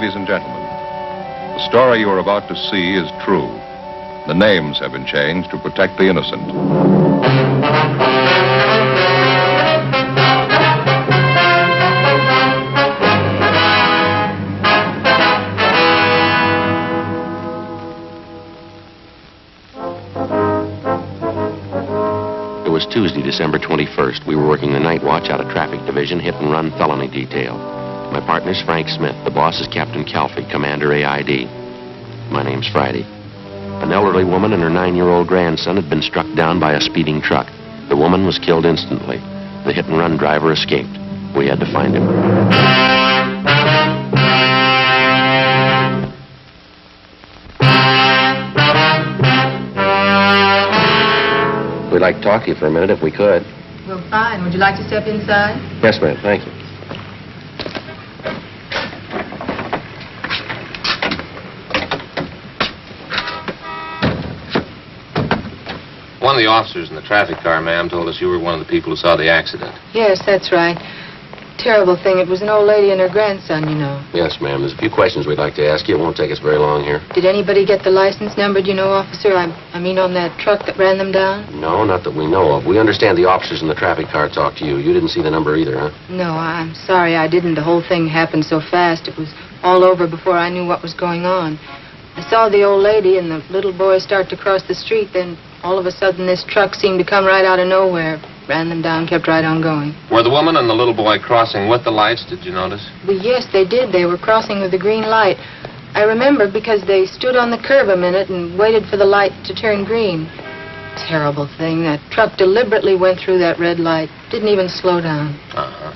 ladies and gentlemen. The story you are about to see is true. The names have been changed to protect the innocent. It was Tuesday, December 21st. We were working the night watch out of Traffic Division, hit and run felony detail. My partner's Frank Smith. The boss is Captain Calfee, Commander AID. My name's Friday. An elderly woman and her 9-year-old grandson had been struck down by a speeding truck. The woman was killed instantly. The hit-and-run driver escaped. We had to find him. We'd like to talk to you for a minute if we could. Well, fine. Would you like to step inside? Yes, ma'am. Thank you. One of the officers in the traffic car, ma'am, told us you were one of the people who saw the accident. Yes, that's right. Terrible thing. It was an old lady and her grandson, you know. Yes, ma'am. There's a few questions we'd like to ask you. It won't take us very long here. Did anybody get the license number, do you know, officer? I mean on that truck that ran them down? No, not that we know of. We understand the officers in the traffic car talked to you. You didn't see the number either, huh? No, I'm sorry I didn't. The whole thing happened so fast. It was all over before I knew what was going on. I saw the old lady and the little boy start to cross the street, then all of a sudden this truck seemed to come right out of nowhere. Ran them down, kept right on going. Were the woman and the little boy crossing with the lights, did you notice? Well, yes, they did. They were crossing with the green light. I remember because they stood on the curb a minute and waited for the light to turn green. Terrible thing. That truck deliberately went through that red light. Didn't even slow down. Uh-huh.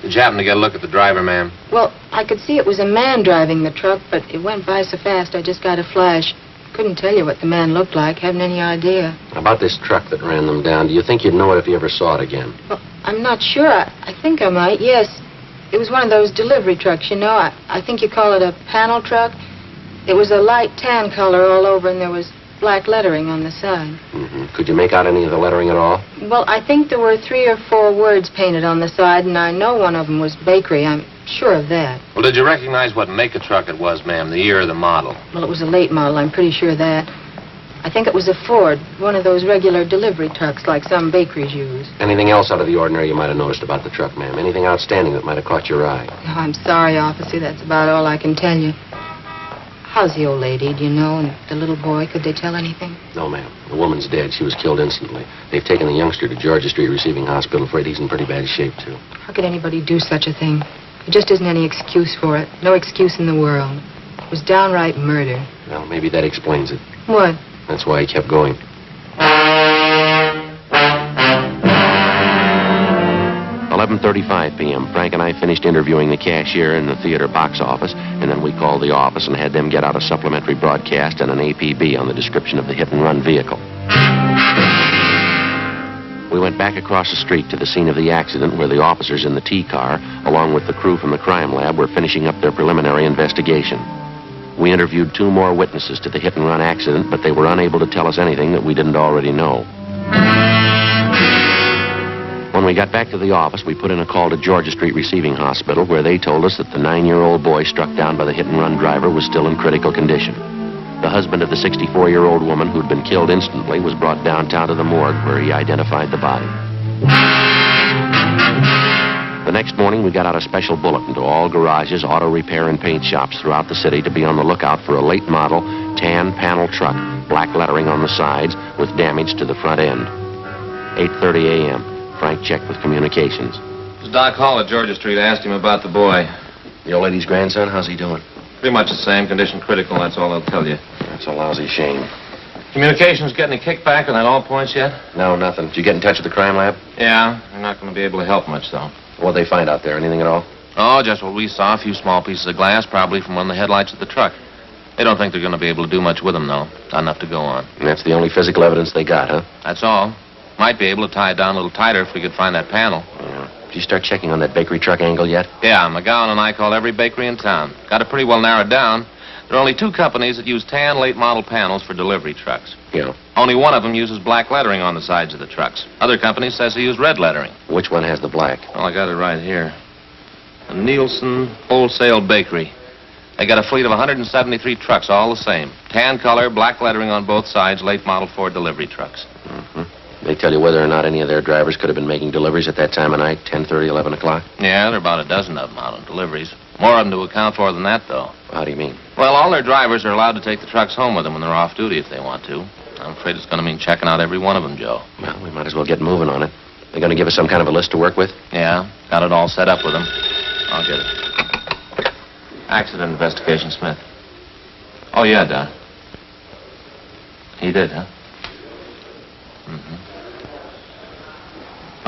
Did you happen to get a look at the driver, ma'am? Well, I could see it was a man driving the truck, but it went by so fast I just got a flash. Couldn't tell you what the man looked like. Haven't any idea. About this truck that ran them down, do you think you'd know it if you ever saw it again? Well, I'm not sure. I think I might, yes. It was one of those delivery trucks, you know. I think you call it a panel truck. It was a light tan color all over, and there was black lettering on the side. Mm-hmm. Could you make out any of the lettering at all? Well, I think there were 3 or 4 words painted on the side, and I know one of them was bakery. I'm sure of that. Well, did you recognize what make of truck it was, ma'am, the year of the model? Well, it was a late model. I'm pretty sure of that. I think it was a Ford, one of those regular delivery trucks like some bakeries use. Anything else out of the ordinary you might have noticed about the truck, ma'am? Anything outstanding that might have caught your eye? No, I'm sorry, officer. That's about all I can tell you. How's the old lady, do you know? And the little boy, could they tell anything? No, ma'am. The woman's dead. She was killed instantly. They've taken the youngster to Georgia Street Receiving Hospital. Afraid he's in pretty bad shape, too. How could anybody do such a thing? There just isn't any excuse for it. No excuse in the world. It was downright murder. Well, maybe that explains it. What? That's why he kept going. 11:35 p.m. Frank and I finished interviewing the cashier in the theater box office, and then we called the office and had them get out a supplementary broadcast and an APB on the description of the hit-and-run vehicle. We went back across the street to the scene of the accident where the officers in the T-car, along with the crew from the crime lab, were finishing up their preliminary investigation. We interviewed 2 more witnesses to the hit-and-run accident, but they were unable to tell us anything that we didn't already know. When we got back to the office, we put in a call to Georgia Street Receiving Hospital, where they told us that the 9-year-old boy struck down by the hit-and-run driver was still in critical condition. The husband of the 64-year-old woman who'd been killed instantly was brought downtown to the morgue, where he identified the body. The next morning, we got out a special bulletin to all garages, auto repair, and paint shops throughout the city to be on the lookout for a late model, tan panel truck, black lettering on the sides, with damage to the front end. 8:30 a.m. Frank checked with communications. It was Doc Hall at Georgia Street. I asked him about the boy. The old lady's grandson, how's he doing? Pretty much the same. Condition critical, that's all they'll tell you. That's a lousy shame. Communications get any kickback on that all points yet? No, nothing. Did you get in touch with the crime lab? Yeah. They're not going to be able to help much, though. What'd they find out there? Anything at all? Oh, just what we saw. A few small pieces of glass, probably from one of the headlights of the truck. They don't think they're going to be able to do much with them, though. Not enough to go on. And that's the only physical evidence they got, huh? That's all. Might be able to tie it down a little tighter if we could find that panel. Yeah. Did you start checking on that bakery truck angle yet? Yeah, McGowan and I called every bakery in town. Got it pretty well narrowed down. There are only 2 companies that use tan late model panels for delivery trucks. Yeah. Only one of them uses black lettering on the sides of the trucks. Other companies says they use red lettering. Which one has the black? Well, I got it right here. A Nielsen Wholesale Bakery. They got a fleet of 173 trucks, all the same. Tan color, black lettering on both sides, late model Ford delivery trucks. They tell you whether or not any of their drivers could have been making deliveries at that time of night, 10:30, 11 o'clock? Yeah, there are about a dozen of them out on deliveries. More of them to account for than that, though. How do you mean? Well, all their drivers are allowed to take the trucks home with them when they're off duty if they want to. I'm afraid it's going to mean checking out every one of them, Joe. Well, we might as well get moving on it. They're going to give us some kind of a list to work with? Yeah, got it all set up with them. I'll get it. Accident investigation, Smith. Oh, yeah, Doc. He did, huh? Mm-hmm.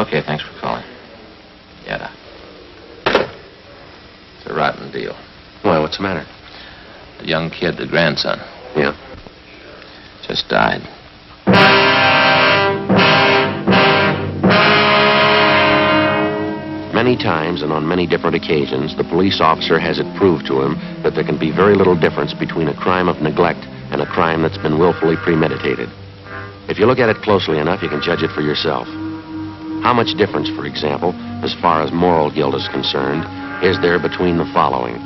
Okay, thanks for calling. Yeah, Doc. It's a rotten deal. Why, what's the matter? The young kid, the grandson, Yeah. just died. Many times and on many different occasions, the police officer has it proved to him that there can be very little difference between a crime of neglect and a crime that's been willfully premeditated. If you look at it closely enough, you can judge it for yourself. How much difference, for example, as far as moral guilt is concerned, is there between the following?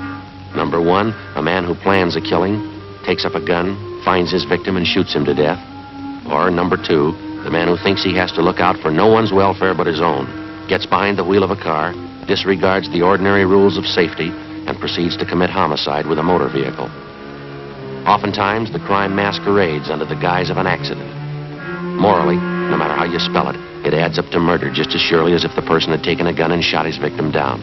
Number one, a man who plans a killing, takes up a gun, finds his victim and shoots him to death. Or number two, the man who thinks he has to look out for no one's welfare but his own, gets behind the wheel of a car, disregards the ordinary rules of safety, and proceeds to commit homicide with a motor vehicle. Oftentimes, the crime masquerades under the guise of an accident. Morally, no matter how you spell it, it adds up to murder just as surely as if the person had taken a gun and shot his victim down.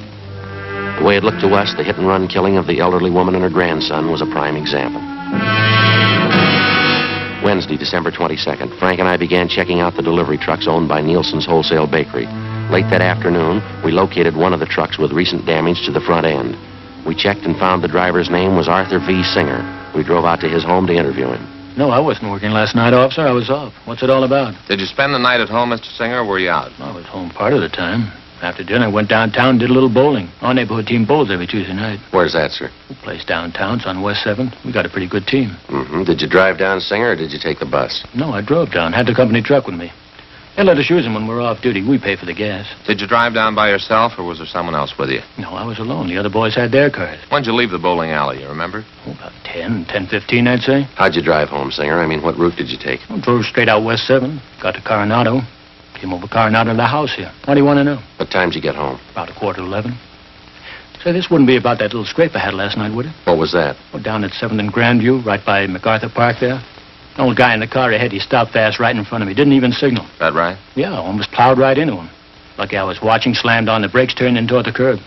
The way it looked to us, the hit-and-run killing of the elderly woman and her grandson was a prime example. Wednesday, December 22nd, Frank and I began checking out the delivery trucks owned by Nielsen's Wholesale Bakery. Late that afternoon, we located one of the trucks with recent damage to the front end. We checked and found the driver's name was Arthur V. Singer. We drove out to his home to interview him. No, I wasn't working last night, officer. I was off. What's it all about? Did you spend the night at home, Mr. Singer, or were you out? I was home part of the time. After dinner, I went downtown and did a little bowling. Our neighborhood team bowls every Tuesday night. Where's that, sir? The place downtown. It's on West 7th. We got a pretty good team. Did you drive down, Singer, or did you take the bus? No, I drove down. Had the company truck with me. They let us use them when we're off duty. We pay for the gas. Did you drive down by yourself, or was there someone else with you? No, I was alone. The other boys had their cars. When'd you leave the bowling alley, you remember? Oh, about 10:15, I'd say. How'd you drive home, Singer? I mean, what route did you take? I drove straight out West 7. Got to Coronado. Came over Coronado to the house here. What do you want to know? What time did you get home? About 11:15. Say, this wouldn't be about that little scrape I had last night, would it? What was that? Well, down at 7th and Grandview, right by MacArthur Park there. An old guy in the car ahead, he stopped fast right in front of me. Didn't even signal. That right? Yeah, almost plowed right into him. Lucky I was watching, slammed on the brakes, turned in toward the curb.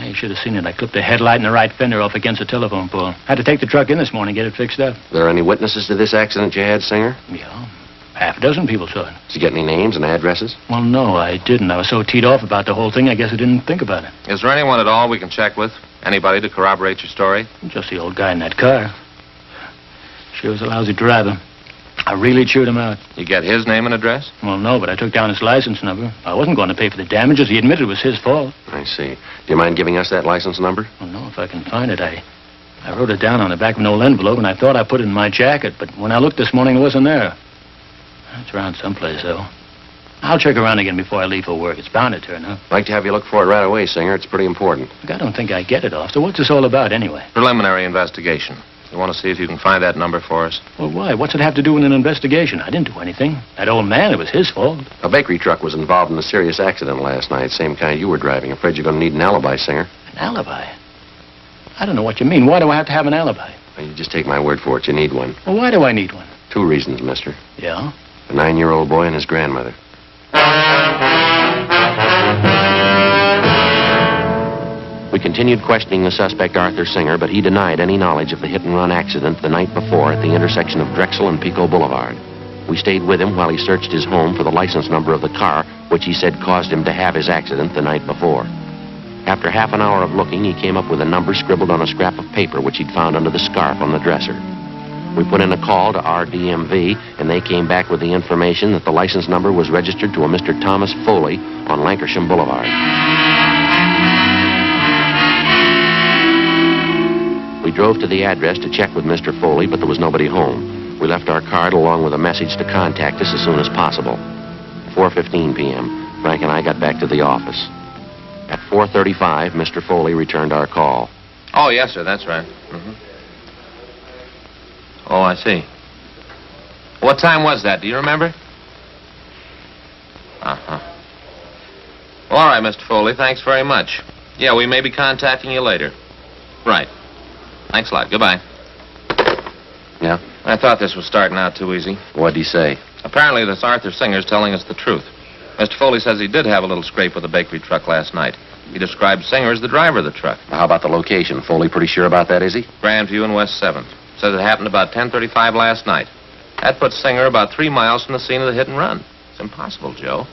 You should have seen it. I clipped the headlight and the right fender off against the telephone pole. Had to take the truck in this morning, get it fixed up. Are there any witnesses to this accident you had, Singer? Yeah, half a dozen people saw it. Did you get any names and addresses? Well, no, I didn't. I was so teed off about the whole thing, I guess I didn't think about it. Is there anyone at all we can check with? Anybody to corroborate your story? Just the old guy in that car. Sure was a lousy driver. I really chewed him out. You get his name and address? Well, no, but I took down his license number. I wasn't going to pay for the damages. He admitted it was his fault. I see. Do you mind giving us that license number? Well, no, if I can find it. I wrote it down on the back of an old envelope, and I thought I put it in my jacket, but when I looked this morning, it wasn't there. It's around someplace, though. I'll check around again before I leave for work. It's bound to turn up. I'd like to have you look for it right away, Singer. It's pretty important. Look, I don't think I get it, officer. What's this all about, anyway? Preliminary investigation. You want to see if you can find that number for us? Well, why? What's it have to do with an investigation? I didn't do anything. That old man, it was his fault. A bakery truck was involved in a serious accident last night, same kind you were driving. Afraid you're going to need an alibi, Singer. An alibi? I don't know what you mean. Why do I have to have an alibi? Well, you just take my word for it. You need one. Well, why do I need one? 2 reasons, mister. Yeah? A 9-year-old boy and his grandmother. We continued questioning the suspect, Arthur Singer, but he denied any knowledge of the hit-and-run accident the night before at the intersection of Drexel and Pico Boulevard. We stayed with him while he searched his home for the license number of the car, which he said caused him to have his accident the night before. After half an hour of looking, he came up with a number scribbled on a scrap of paper which he'd found under the scarf on the dresser. We put in a call to our DMV, and they came back with the information that the license number was registered to a Mr. Thomas Foley on Lankershim Boulevard. We drove to the address to check with Mr. Foley, but there was nobody home. We left our card along with a message to contact us as soon as possible. 4:15 p.m., Frank and I got back to the office. At 4:35, Mr. Foley returned our call. Oh, yes, sir, that's right. Oh, I see. What time was that? Do you remember? Uh-huh. Well, all right, Mr. Foley, thanks very much. Yeah, we may be contacting you later. Right. Thanks a lot. Goodbye. Yeah? I thought this was starting out too easy. What'd he say? Apparently, this Arthur Singer's telling us the truth. Mr. Foley says he did have a little scrape with the bakery truck last night. He described Singer as the driver of the truck. How about the location? Foley pretty sure about that, is he? Grandview and West 7th. Says it happened about 10:35 last night. That puts Singer about 3 miles from the scene of the hit and run. It's impossible, Joe.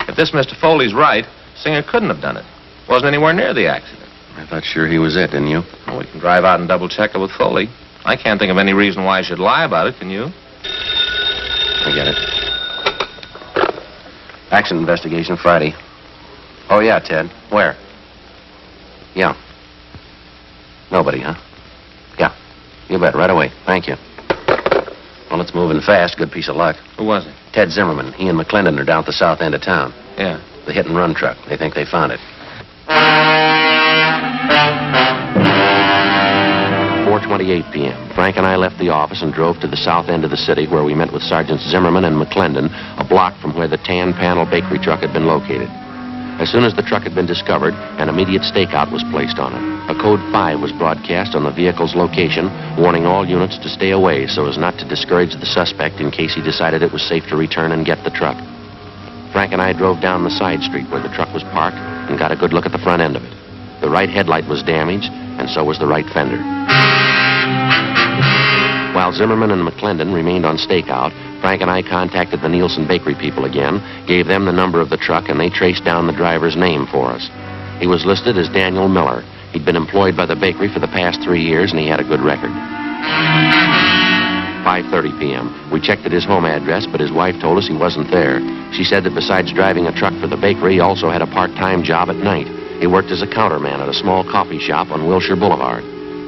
If this Mr. Foley's right, Singer couldn't have done it. Wasn't anywhere near the accident. I thought sure he was it, didn't you? Well, we can drive out and double-check it with Foley. I can't think of any reason why I should lie about it, can you? I get it. Accident investigation Friday. Oh, yeah, Ted. Where? Yeah. Nobody, huh? Yeah. You bet. Right away. Thank you. Well, it's moving fast. Good piece of luck. Who was it? Ted Zimmerman. He and McClendon are down at the south end of town. Yeah. The hit-and-run truck. They think they found it. 4:28 p.m. Frank and I left the office and drove to the south end of the city where we met with Sergeants Zimmerman and McClendon, a block from where the tan panel bakery truck had been located. As soon as the truck had been discovered, an immediate stakeout was placed on it. A code 5 was broadcast on the vehicle's location, warning all units to stay away so as not to discourage the suspect in case he decided it was safe to return and get the truck. Frank and I drove down the side street where the truck was parked and got a good look at the front end of it. The right headlight was damaged, and so was the right fender. While Zimmerman and McClendon remained on stakeout, Frank and I contacted the Nielsen Bakery people again, gave them the number of the truck, and they traced down the driver's name for us. He was listed as Daniel Miller. He'd been employed by the bakery for the past 3 years, and he had a good record. 5:30 p.m. We checked at his home address, but his wife told us he wasn't there. She said that besides driving a truck for the bakery, he also had a part-time job at night. He worked as a counterman at a small coffee shop on Wilshire Boulevard.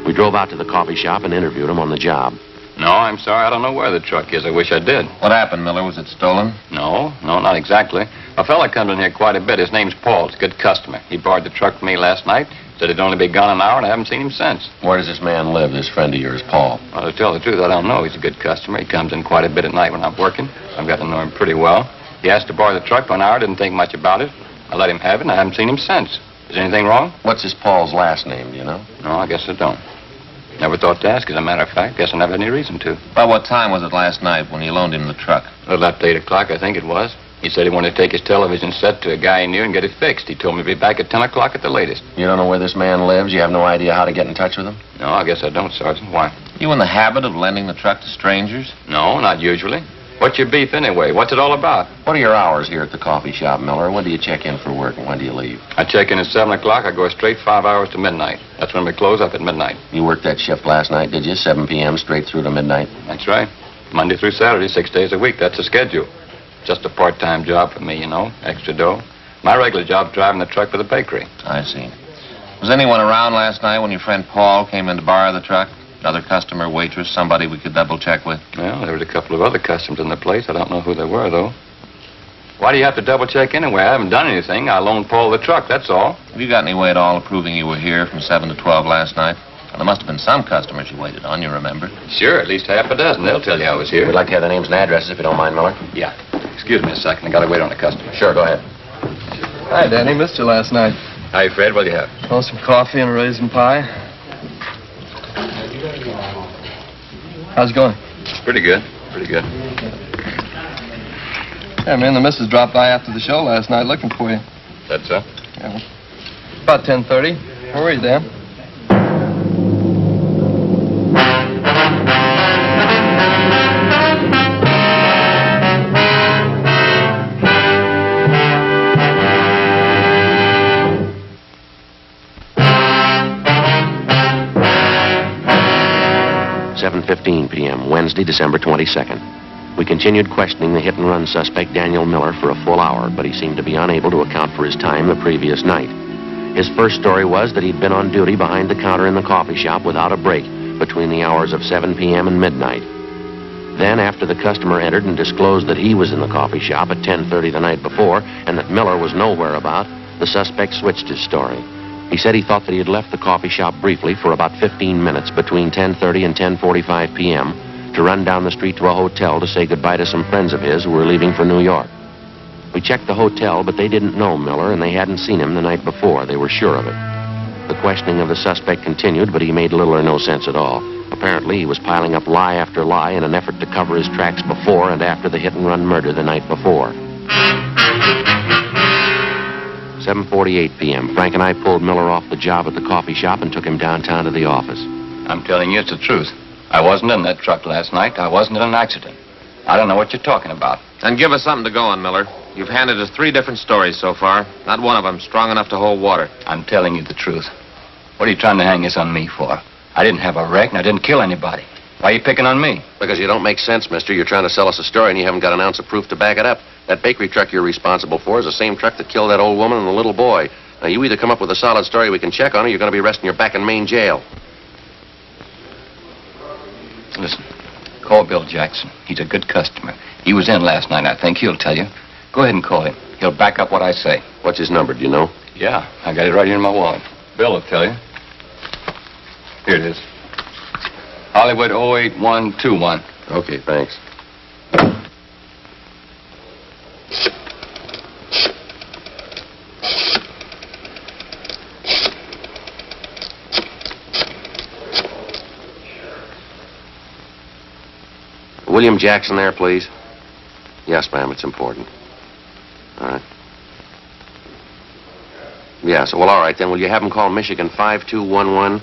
We drove out to the coffee shop and interviewed him on the job. No, I'm sorry. I don't know where the truck is. I wish I did. What happened, Miller? Was it stolen? No, not exactly. A fella comes in here quite a bit. His name's Paul. He's a good customer. He borrowed the truck from me last night. Said he'd only be gone an hour, and I haven't seen him since. Where does this man live, this friend of yours, Paul? Well, to tell the truth, I don't know. He's a good customer. He comes in quite a bit at night when I'm working. I've got to know him pretty well. He asked to borrow the truck for an hour. Didn't think much about it. I let him have it, and I haven't seen him since. Is anything wrong? What's this Paul's last name, do you know? No, I guess I don't. Never thought to ask, as a matter of fact. Guess I never had any reason to. About what time was it last night when you loaned him the truck? A little after 8 o'clock, I think it was. He said he wanted to take his television set to a guy he knew and get it fixed. He told me to be back at 10 o'clock at the latest. You don't know where this man lives? You have no idea how to get in touch with him? No, I guess I don't, Sergeant. Why? You in the habit of lending the truck to strangers? No, not usually. What's your beef anyway? What's it all about? What are your hours here at the coffee shop, Miller? When do you check in for work and when do you leave? I check in at 7 o'clock. I go straight 5 hours to midnight. That's when we close up at midnight. You worked that shift last night, did you? 7 p.m. straight through to midnight? That's right. Monday through Saturday, 6 days a week. That's the schedule. Just a part-time job for me, you know. Extra dough. My regular job's driving the truck for the bakery. I see. Was anyone around last night when your friend Paul came in to borrow the truck? Another customer, waitress, somebody we could double-check with? Well, there was a couple of other customers in the place. I don't know who they were, though. Why do you have to double-check anyway? I haven't done anything. I loaned Paul the truck, that's all. Have you got any way at all of proving you were here from 7 to 12 last night? Well, there must have been some customers you waited on, you remember? Sure, at least half a dozen. They'll tell you I was here. We'd like to have the names and addresses if you don't mind, Miller. Yeah. Excuse me a second. I gotta wait on a customer. Sure, go ahead. Hi, Danny. Missed you last night. Hi, Fred. What'll you have? Oh, some coffee and a raisin pie. How's it going? Pretty good. Pretty good. Yeah, man, the missus dropped by after the show last night looking for you. That's so? Yeah, well, about 10:30. Where were you, Dan? .15 p.m., Wednesday, December 22nd. We continued questioning the hit-and-run suspect, Daniel Miller, for a full hour, but he seemed to be unable to account for his time the previous night. His first story was that he'd been on duty behind the counter in the coffee shop without a break between the hours of 7 p.m. and midnight. Then, after the customer entered and disclosed that he was in the coffee shop at 10:30 the night before and that Miller was nowhere about, the suspect switched his story. He said he thought that he had left the coffee shop briefly for about 15 minutes between 10:30 and 10:45 p.m. to run down the street to a hotel to say goodbye to some friends of his who were leaving for New York. We checked the hotel, but they didn't know Miller, and they hadn't seen him the night before. They were sure of it. The questioning of the suspect continued, but he made little or no sense at all. Apparently, he was piling up lie after lie in an effort to cover his tracks before and after the hit-and-run murder the night before. 7:48 p.m. Frank and I pulled Miller off the job at the coffee shop and took him downtown to the office. I'm telling you it's the truth. I wasn't in that truck last night. I wasn't in an accident. I don't know what you're talking about. Then give us something to go on, Miller. You've handed us 3 different stories so far. Not one of them strong enough to hold water. I'm telling you the truth. What are you trying to hang this on me for? I didn't have a wreck and I didn't kill anybody. Why are you picking on me? Because you don't make sense, mister. You're trying to sell us a story and you haven't got an ounce of proof to back it up. That bakery truck you're responsible for is the same truck that killed that old woman and the little boy. Now, you either come up with a solid story we can check on or you're going to be resting your back in Maine jail. Listen, call Bill Jackson. He's a good customer. He was in last night, I think. He'll tell you. Go ahead and call him. He'll back up what I say. What's his number, do you know? Yeah, I got it right here in my wallet. Bill will tell you. Here it is. Hollywood 08121. Okay, thanks. William Jackson there, please? Yes, ma'am, it's important. All right. Yes, well, all right, then. Will you have him call Michigan 5211?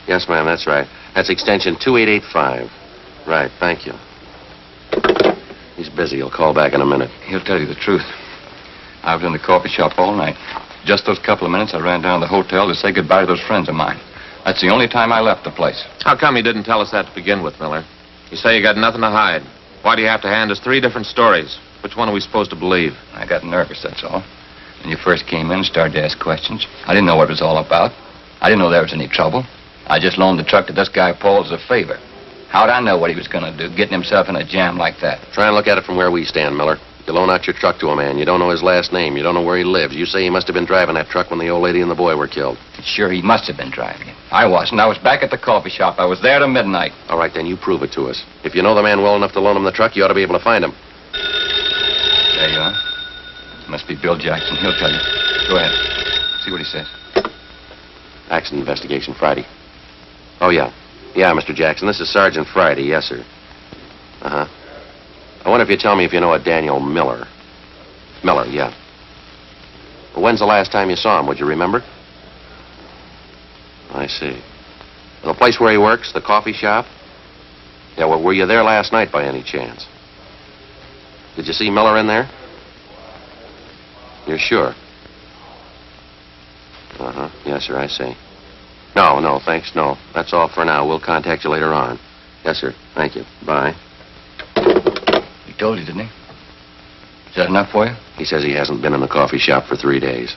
Yes, ma'am, that's right. That's extension 2885. Right, thank you. He's busy. He'll call back in a minute. He'll tell you the truth. I was in the coffee shop all night. Just those couple of minutes, I ran down to the hotel to say goodbye to those friends of mine. That's the only time I left the place. How come you didn't tell us that to begin with, Miller? You say you got nothing to hide. Why do you have to hand us 3 different stories? Which one are we supposed to believe? I got nervous, that's all. When you first came in and started to ask questions, I didn't know what it was all about. I didn't know there was any trouble. I just loaned the truck to this guy Paul as a favor. How'd I know what he was going to do, getting himself in a jam like that? Try and look at it from where we stand, Miller. You loan out your truck to a man. You don't know his last name. You don't know where he lives. You say he must have been driving that truck when the old lady and the boy were killed. Sure, he must have been driving it. I wasn't. I was back at the coffee shop. I was there till midnight. All right, then you prove it to us. If you know the man well enough to loan him the truck, you ought to be able to find him. There you are. Must be Bill Jackson. He'll tell you. Go ahead. See what he says. Accident investigation, Friday. Oh, yeah. Yeah, Mr. Jackson. This is Sergeant Friday. Yes, sir. Uh-huh. I wonder if you tell me if you know a Daniel Miller. Miller, yeah. Well, when's the last time you saw him? Would you remember? I see. The place where he works, the coffee shop? Yeah, well, were you there last night by any chance? Did you see Miller in there? You're sure? Uh-huh. Yes, sir, I see. No, thanks, no. That's all for now. We'll contact you later on. Yes, sir. Thank you. Bye. He told you, didn't he? Is that enough for you? He says he hasn't been in the coffee shop for 3 days.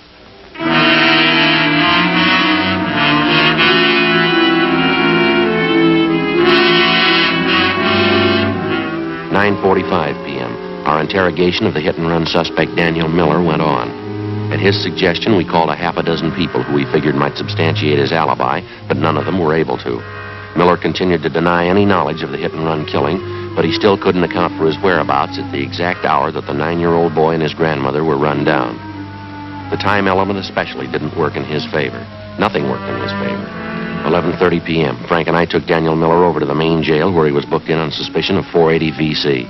9:45 p.m. Our interrogation of the hit-and-run suspect Daniel Miller went on. At his suggestion, we called a half a dozen people who we figured might substantiate his alibi, but none of them were able to. Miller continued to deny any knowledge of the hit-and-run killing, but he still couldn't account for his whereabouts at the exact hour that the 9-year-old boy and his grandmother were run down. The time element especially didn't work in his favor. Nothing worked in his favor. 11:30 p.m., Frank and I took Daniel Miller over to the main jail where he was booked in on suspicion of 480 V.C.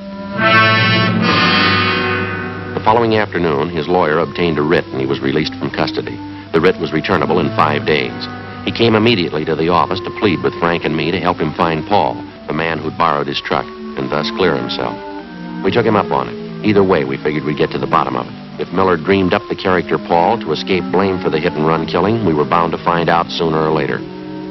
The following afternoon, his lawyer obtained a writ and he was released from custody. The writ was returnable in 5 days. He came immediately to the office to plead with Frank and me to help him find Paul, the man who'd borrowed his truck, and thus clear himself. We took him up on it. Either way, we figured we'd get to the bottom of it. If Miller dreamed up the character Paul to escape blame for the hit-and-run killing, we were bound to find out sooner or later.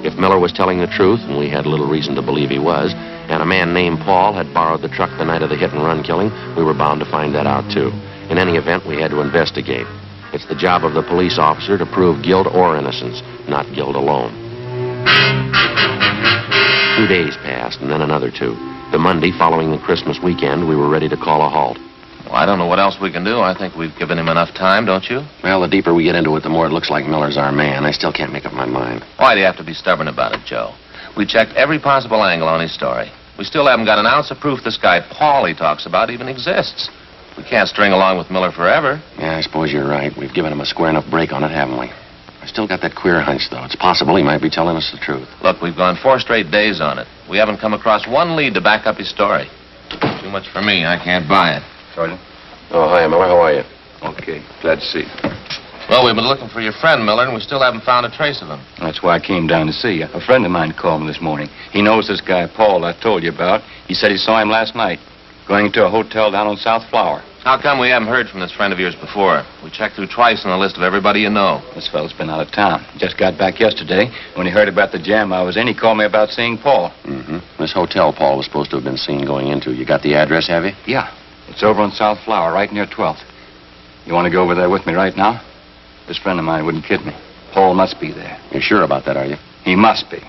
If Miller was telling the truth, and we had little reason to believe he was, and a man named Paul had borrowed the truck the night of the hit-and-run killing, we were bound to find that out, too. In any event, we had to investigate. It's the job of the police officer to prove guilt or innocence, not guilt alone. 2 days passed, and then another 2. The Monday following the Christmas weekend, we were ready to call a halt. Well, I don't know what else we can do. I think we've given him enough time, don't you? Well, the deeper we get into it, the more it looks like Miller's our man. I still can't make up my mind. Why do you have to be stubborn about it, Joe? We checked every possible angle on his story. We still haven't got an ounce of proof this guy Paul he talks about even exists. We can't string along with Miller forever. Yeah, I suppose you're right. We've given him a square enough break on it, haven't we? I still got that queer hunch, though. It's possible he might be telling us the truth. Look, we've gone 4 straight days on it. We haven't come across one lead to back up his story. Too much for me. I can't buy it. Sergeant? Oh, hi, Miller. How are you? Okay, glad to see you. Well, we've been looking for your friend, Miller, and we still haven't found a trace of him. That's why I came down to see you. A friend of mine called me this morning. He knows this guy, Paul, I told you about. He said he saw him last night, going to a hotel down on South Flower. How come we haven't heard from this friend of yours before? We checked through twice on the list of everybody you know. This fellow's been out of town. Just got back yesterday. When he heard about the jam I was in, he called me about seeing Paul. Mm-hmm. This hotel Paul was supposed to have been seen going into. You got the address, have you? Yeah, it's over on South Flower, right near 12th. You want to go over there with me right now? This friend of mine wouldn't kid me. Paul must be there. You're sure about that, are you? He must be.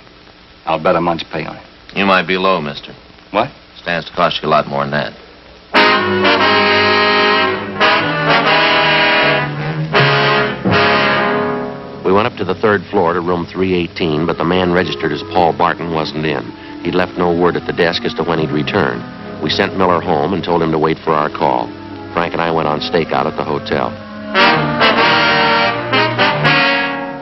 I'll bet a month's pay on it. You might be low, mister. What? Stands to cost you a lot more than that. We went up to the 3rd floor to room 318, but the man registered as Paul Barton wasn't in. He'd left no word at the desk as to when he'd return. We sent Miller home and told him to wait for our call. Frank and I went on stakeout at the hotel.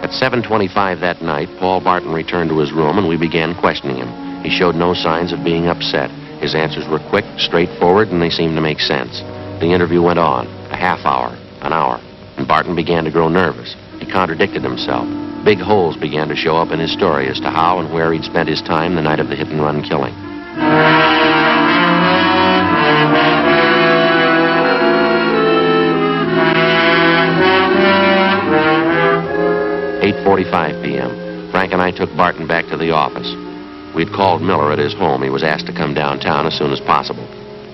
At 7:25 that night, Paul Barton returned to his room and we began questioning him. He showed no signs of being upset. His answers were quick, straightforward, and they seemed to make sense. The interview went on, a half hour, an hour, and Barton began to grow nervous. He contradicted himself. Big holes began to show up in his story as to how and where he'd spent his time the night of the hit-and-run killing. 8:45 p.m. Frank and I took Barton back to the office. We'd called Miller at his home. He was asked to come downtown as soon as possible.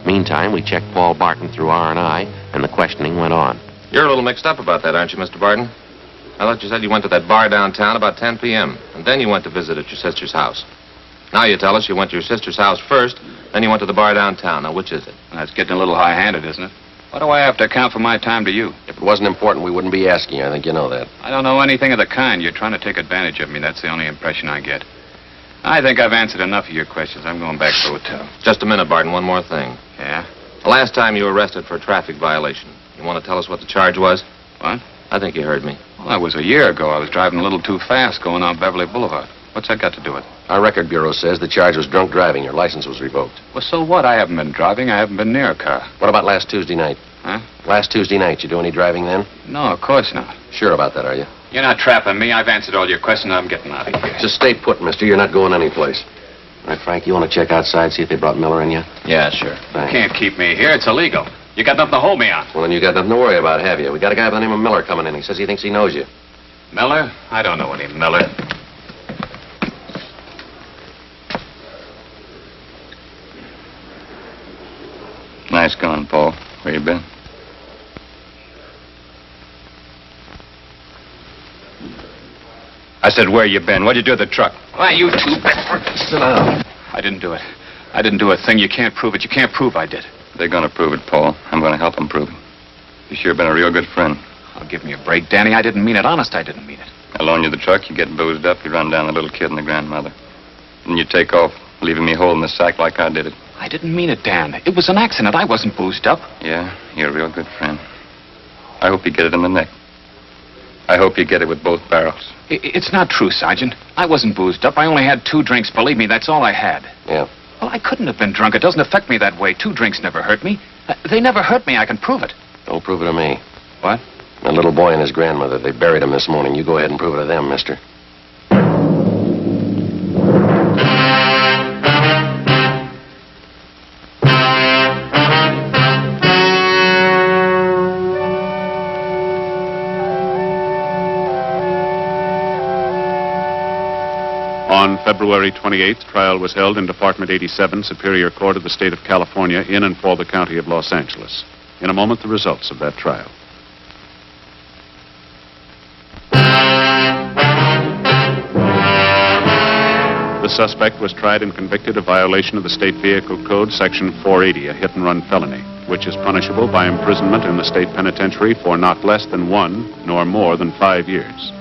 Meantime, we checked Paul Barton through R&I, and the questioning went on. You're a little mixed up about that, aren't you, Mr. Barton? I thought you said you went to that bar downtown about 10 p.m., and then you went to visit at your sister's house. Now you tell us you went to your sister's house first, then you went to the bar downtown. Now, which is it? That's getting a little high-handed, isn't it? Why do I have to account for my time to you? If it wasn't important, we wouldn't be asking you. I think you know that. I don't know anything of the kind. You're trying to take advantage of me. That's the only impression I get. I think I've answered enough of your questions. I'm going back to the hotel. Just a minute, Barton. One more thing. Yeah? The last time you were arrested for a traffic violation, you want to tell us what the charge was? What? I think you heard me. Well, that was a year ago. I was driving a little too fast going on Beverly Boulevard. What's that got to do with it? Our record bureau says the charge was drunk driving. Your license was revoked. Well, so what? I haven't been driving. I haven't been near a car. What about last Tuesday night? Huh? Last Tuesday night, you do any driving then? No, of course not. Sure about that, are you? You're not trapping me. I've answered all your questions. I'm getting out of here. Just stay put, mister. You're not going anyplace. All right, Frank, you want to check outside, see if they brought Miller in yet? Yeah, sure. Thanks. Can't keep me here. It's illegal. You got nothing to hold me on. Well, then you got nothing to worry about, have you? We got a guy by the name of Miller coming in. He says he thinks he knows you. Miller? I don't know any Miller. Nice going, Paul. Where you been? I said, where you been? What'd you do with the truck? Why, you two... Sit down. I didn't do it. I didn't do a thing. You can't prove it. You can't prove I did. They're gonna prove it, Paul. I'm gonna help them prove it. You sure been a real good friend. Oh, give me a break, Danny. I didn't mean it. Honest, I didn't mean it. I loan you the truck, you get boozed up, you run down the little kid and the grandmother. Then you take off, leaving me holding the sack like I did it. I didn't mean it, Dan. It was an accident. I wasn't boozed up. Yeah, you're a real good friend. I hope you get it in the neck. I hope you get it with both barrels. It's not true, Sergeant. I wasn't boozed up. I only had 2 drinks. Believe me, that's all I had. Yeah. Well, I couldn't have been drunk. It doesn't affect me that way. 2 drinks never hurt me. They never hurt me. I can prove it. Don't prove it to me. What? The little boy and his grandmother, they buried him this morning. You go ahead and prove it to them, mister. On February 28th, trial was held in Department 87, Superior Court of the State of California, in and for the County of Los Angeles. In a moment, the results of that trial. The The suspect was tried and convicted of violation of the State Vehicle Code, Section 480, a hit-and-run felony, which is punishable by imprisonment in the state penitentiary for not less than 1 nor more than 5 years.